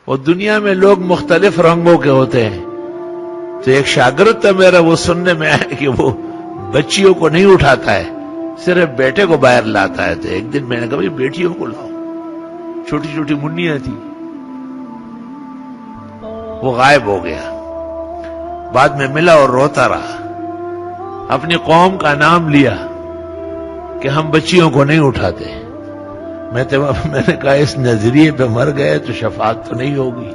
وہ دنیا میں لوگ مختلف رنگوں کے ہوتے ہیں، تو ایک شاگرد تھا میرا، وہ سننے میں آیا کہ وہ بچیوں کو نہیں اٹھاتا ہے، صرف بیٹے کو باہر لاتا ہے. تو ایک دن میں نے کہا بھائی بیٹیوں کو لاؤ، چھوٹی چھوٹی منیاں تھی. وہ غائب ہو گیا. بعد میں ملا اور روتا رہا، اپنی قوم کا نام لیا کہ ہم بچیوں کو نہیں اٹھاتے. میں نے کہا اس نظریے پہ مر گئے تو شفاعت تو نہیں ہوگی.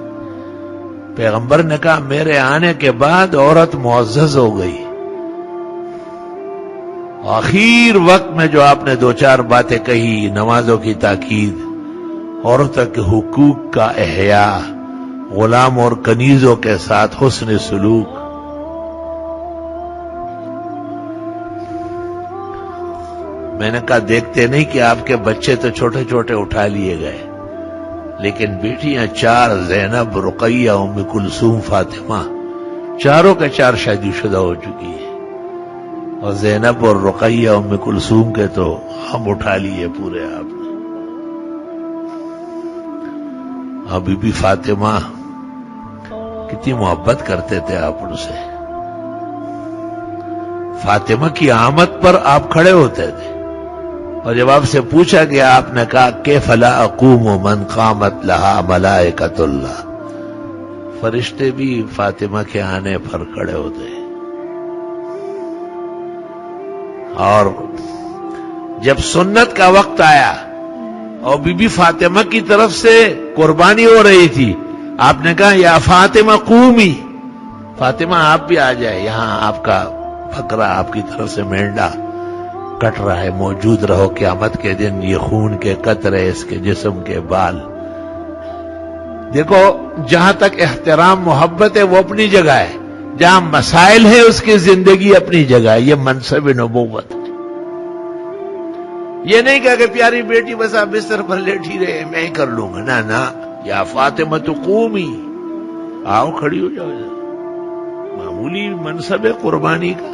پیغمبر نے کہا میرے آنے کے بعد عورت معزز ہو گئی. آخر وقت میں جو آپ نے دو چار باتیں کہی، نمازوں کی تاکید، عورتوں کے حقوق کا احیاء، غلام اور کنیزوں کے ساتھ حسن سلوک. میں نے کہا دیکھتے نہیں کہ آپ کے بچے تو چھوٹے چھوٹے اٹھا لیے گئے، لیکن بیٹیاں 4، زینب، رقیہ، ام کلثوم، فاطمہ، چاروں کے 4 شادی شدہ ہو چکی ہے. اور زینب اور رقیہ، ام کلثوم کے تو ہم اٹھا لیے پورے آپ نے. اور بی بی فاطمہ کتنی محبت کرتے تھے آپ ان سے. فاطمہ کی آمد پر آپ کھڑے ہوتے تھے، اور جب آپ سے پوچھا گیا آپ نے کہا کیف لا اقوم من قامت لہا ملائکۃ اللہ. فرشتے بھی فاطمہ کے آنے پر کھڑے ہوتے ہیں. اور جب سنت کا وقت آیا اور بی بی فاطمہ کی طرف سے قربانی ہو رہی تھی، آپ نے کہا یا فاطمہ قومی، فاطمہ آپ بھی آ جائے، یہاں آپ کا بکرا، آپ کی طرف سے مینڈا کٹ رہا ہے، موجود رہو، قیامت کے دن یہ خون کے قطرے، اس کے جسم کے بال. دیکھو جہاں تک احترام محبت ہے وہ اپنی جگہ ہے، جہاں مسائل ہے اس کی زندگی اپنی جگہ ہے. یہ منصب نبوت ہے. یہ نہیں کہا کہ پیاری بیٹی بس آپ بستر پر لیٹی رہے میں ہی کر لوں گا، نہ یا فاطمہ تو قومی، آؤ کھڑی ہو جاؤ. معمولی منصب ہے قربانی کا.